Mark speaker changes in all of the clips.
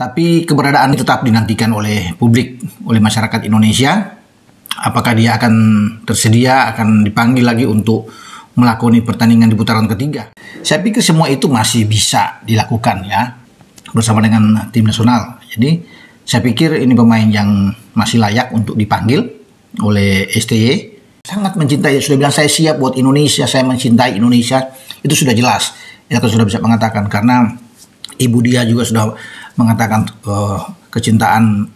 Speaker 1: Tapi keberadaan tetap dinantikan oleh publik, oleh masyarakat Indonesia. Apakah dia akan tersedia, akan dipanggil lagi untuk melakoni pertandingan di putaran ketiga? Saya pikir semua itu masih bisa dilakukan ya, bersama dengan tim nasional. Jadi saya pikir ini pemain yang masih layak untuk dipanggil oleh STY. Sangat mencintai, sudah bilang saya siap buat Indonesia, saya mencintai Indonesia. Itu sudah jelas, ya kan sudah bisa mengatakan, karena ibu dia juga sudah mengatakan kecintaan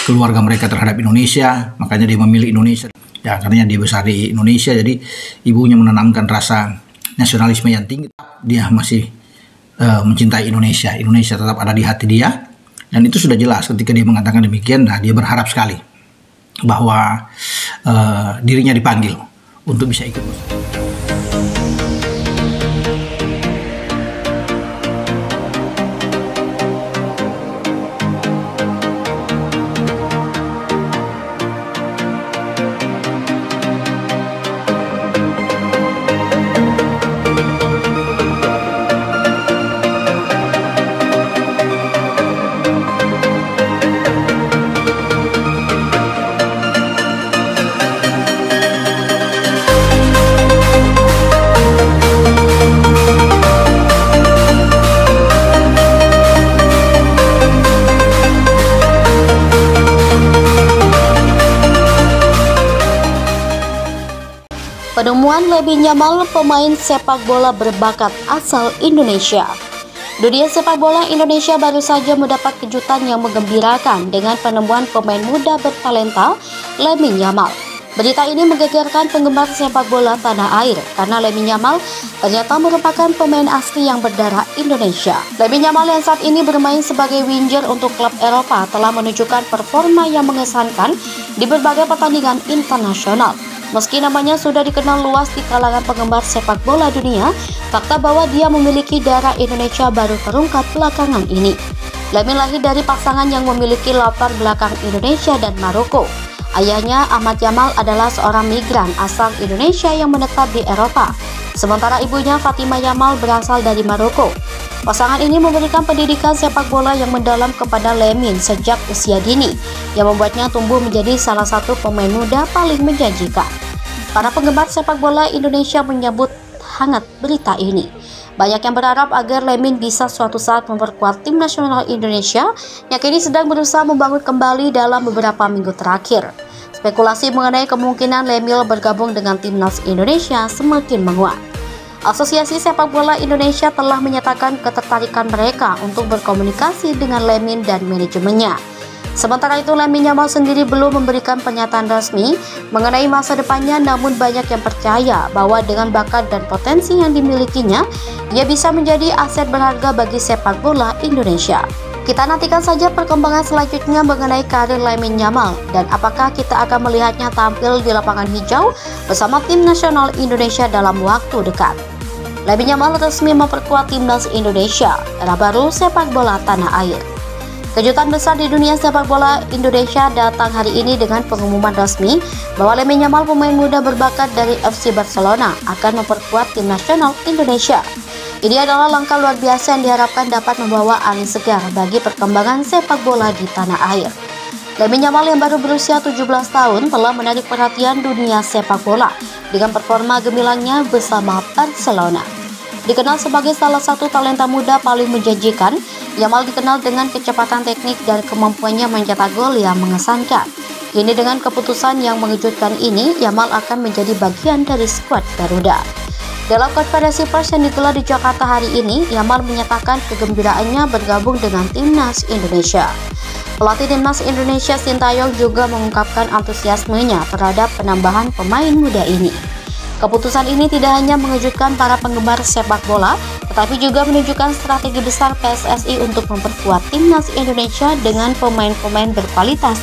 Speaker 1: keluarga mereka terhadap Indonesia, makanya dia memilih Indonesia. Ya, karena dia besar di Indonesia, jadi ibunya menanamkan rasa nasionalisme yang tinggi. Dia masih mencintai Indonesia. Indonesia tetap ada di hati dia, dan itu sudah jelas ketika dia mengatakan demikian. Nah, dia berharap sekali bahwa dirinya dipanggil untuk bisa ikut.
Speaker 2: Penemuan Lamine Yamal, pemain sepak bola berbakat asal Indonesia. Dunia sepak bola Indonesia baru saja mendapat kejutan yang menggembirakan dengan penemuan pemain muda bertalenta Lamine Yamal. Berita ini menggegerkan penggemar sepak bola tanah air karena Lamine Yamal ternyata merupakan pemain asli yang berdarah Indonesia. Lamine Yamal yang saat ini bermain sebagai winger untuk klub Eropa telah menunjukkan performa yang mengesankan di berbagai pertandingan internasional. Meski namanya sudah dikenal luas di kalangan penggemar sepak bola dunia, fakta bahwa dia memiliki darah Indonesia baru terungkap belakangan ini. Lamine lahir dari pasangan yang memiliki latar belakang Indonesia dan Maroko. Ayahnya, Ahmad Yamal, adalah seorang migran asal Indonesia yang menetap di Eropa. Sementara ibunya, Fatima Yamal, berasal dari Maroko. Pasangan ini memberikan pendidikan sepak bola yang mendalam kepada Lamine sejak usia dini, yang membuatnya tumbuh menjadi salah satu pemain muda paling menjanjikan. Para penggemar sepak bola Indonesia menyambut hangat berita ini. Banyak yang berharap agar Lamine bisa suatu saat memperkuat tim nasional Indonesia yang kini sedang berusaha membangun kembali dalam beberapa minggu terakhir. Spekulasi mengenai kemungkinan Lamine bergabung dengan timnas Indonesia semakin menguat. Asosiasi Sepak Bola Indonesia telah menyatakan ketertarikan mereka untuk berkomunikasi dengan Lamine dan manajemennya. Sementara itu, Lamine Yamal sendiri belum memberikan pernyataan resmi mengenai masa depannya, namun banyak yang percaya bahwa dengan bakat dan potensi yang dimilikinya, ia bisa menjadi aset berharga bagi sepak bola Indonesia. Kita nantikan saja perkembangan selanjutnya mengenai karir Lamine Yamal dan apakah kita akan melihatnya tampil di lapangan hijau bersama tim nasional Indonesia dalam waktu dekat. Lamine Yamal resmi memperkuat timnas Indonesia, era baru sepak bola tanah air. Kejutan besar di dunia sepak bola Indonesia datang hari ini dengan pengumuman resmi bahwa Lamine Yamal, pemain muda berbakat dari FC Barcelona, akan memperkuat tim nasional Indonesia. Ini adalah langkah luar biasa yang diharapkan dapat membawa angin segar bagi perkembangan sepak bola di tanah air. Lamine Yamal yang baru berusia 17 tahun telah menarik perhatian dunia sepak bola dengan performa gemilangnya bersama Barcelona. Dikenal sebagai salah satu talenta muda paling menjanjikan, Yamal dikenal dengan kecepatan teknik dan kemampuannya mencetak gol yang mengesankan. Kini dengan keputusan yang mengejutkan ini, Yamal akan menjadi bagian dari skuad Garuda. Dalam konferensi pers yang digelar di Jakarta hari ini, Yamal menyatakan kegembiraannya bergabung dengan timnas Indonesia. Pelatih timnas Indonesia Sintayong juga mengungkapkan antusiasmenya terhadap penambahan pemain muda ini. Keputusan ini tidak hanya mengejutkan para penggemar sepak bola, tetapi juga menunjukkan strategi besar PSSI untuk memperkuat timnas Indonesia dengan pemain-pemain berkualitas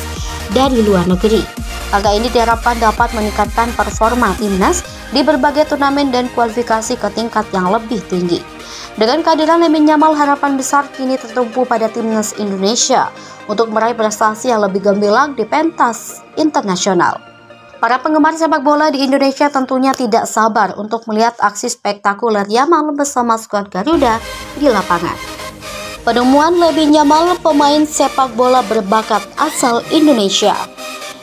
Speaker 2: dari luar negeri. Langkah ini diharapkan dapat meningkatkan performa timnas di berbagai turnamen dan kualifikasi ke tingkat yang lebih tinggi. Dengan kehadiran Lamine Yamal, harapan besar kini tertumpu pada timnas Indonesia untuk meraih prestasi yang lebih gemilang di pentas internasional. Para penggemar sepak bola di Indonesia tentunya tidak sabar untuk melihat aksi spektakuler Yamal bersama skuad Garuda di lapangan. Penemuan Lamine Yamal, pemain sepak bola berbakat asal Indonesia.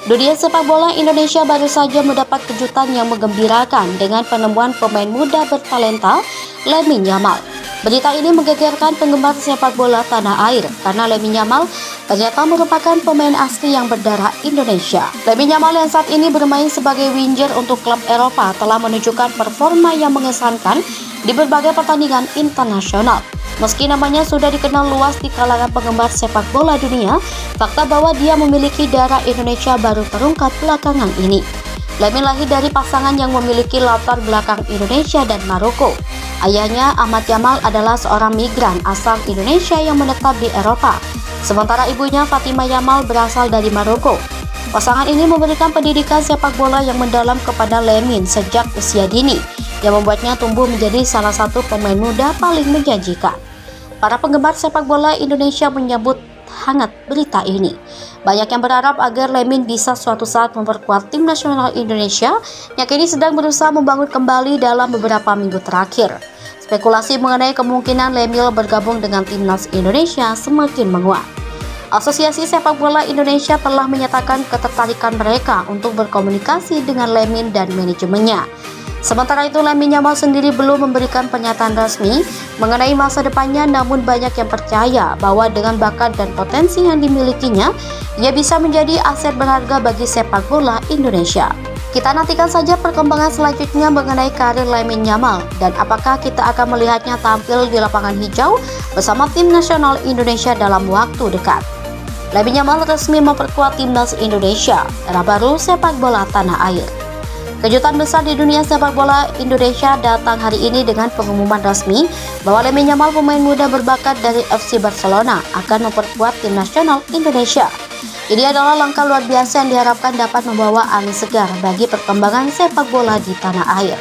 Speaker 2: Dunia sepak bola Indonesia baru saja mendapat kejutan yang menggembirakan dengan penemuan pemain muda bertalenta Lamine Yamal. Berita ini menggegerkan penggemar sepak bola tanah air karena Lamine Yamal ternyata merupakan pemain asli yang berdarah Indonesia. Lamine Yamal yang saat ini bermain sebagai winger untuk klub Eropa telah menunjukkan performa yang mengesankan di berbagai pertandingan internasional. Meski namanya sudah dikenal luas di kalangan penggemar sepak bola dunia, fakta bahwa dia memiliki darah Indonesia baru terungkap belakangan ini. Lamine lahir dari pasangan yang memiliki latar belakang Indonesia dan Maroko. Ayahnya, Ahmad Yamal, adalah seorang migran asal Indonesia yang menetap di Eropa. Sementara ibunya, Fatimah Yamal, berasal dari Maroko. Pasangan ini memberikan pendidikan sepak bola yang mendalam kepada Lamine sejak usia dini, yang membuatnya tumbuh menjadi salah satu pemain muda paling menjanjikan. Para penggemar sepak bola Indonesia menyambut hangat berita ini. Banyak yang berharap agar Lamine bisa suatu saat memperkuat tim nasional Indonesia yang kini sedang berusaha membangun kembali dalam beberapa minggu terakhir. Spekulasi mengenai kemungkinan Lamine bergabung dengan timnas Indonesia semakin menguat. Asosiasi Sepak Bola Indonesia telah menyatakan ketertarikan mereka untuk berkomunikasi dengan Lamine dan manajemennya. Sementara itu, Lamine Yamal sendiri belum memberikan pernyataan resmi mengenai masa depannya, namun banyak yang percaya bahwa dengan bakat dan potensi yang dimilikinya, ia bisa menjadi aset berharga bagi sepak bola Indonesia. Kita nantikan saja perkembangan selanjutnya mengenai karir Lamine Yamal dan apakah kita akan melihatnya tampil di lapangan hijau bersama tim nasional Indonesia dalam waktu dekat. Lamine Yamal resmi memperkuat timnas Indonesia, era baru sepak bola tanah air. Kejutan besar di dunia sepak bola Indonesia datang hari ini dengan pengumuman resmi bahwa Lamine Yamal, pemain muda berbakat dari FC Barcelona, akan memperkuat tim nasional Indonesia. Ini adalah langkah luar biasa yang diharapkan dapat membawa angin segar bagi perkembangan sepak bola di tanah air.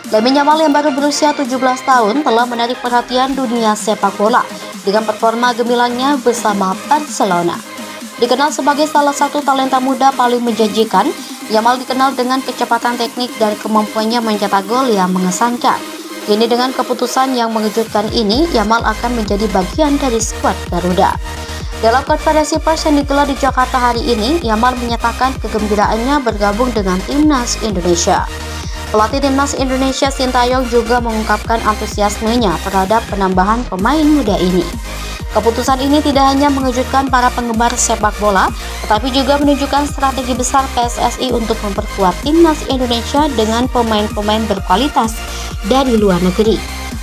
Speaker 2: Lamine Yamal yang baru berusia 17 tahun telah menarik perhatian dunia sepak bola dengan performa gemilangnya bersama Barcelona. Dikenal sebagai salah satu talenta muda paling menjanjikan, Yamal dikenal dengan kecepatan teknik dan kemampuannya mencetak gol yang mengesankan. Kini dengan keputusan yang mengejutkan ini, Yamal akan menjadi bagian dari skuad Garuda. Dalam konferensi pers yang digelar di Jakarta hari ini, Yamal menyatakan kegembiraannya bergabung dengan timnas Indonesia. Pelatih timnas Indonesia Sintayong juga mengungkapkan antusiasmenya terhadap penambahan pemain muda ini. Keputusan ini tidak hanya mengejutkan para penggemar sepak bola, tetapi juga menunjukkan strategi besar PSSI untuk memperkuat timnas Indonesia dengan pemain-pemain berkualitas dari luar negeri.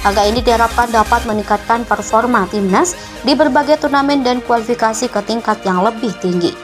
Speaker 2: Angka ini diharapkan dapat meningkatkan performa timnas di berbagai turnamen dan kualifikasi ke tingkat yang lebih tinggi.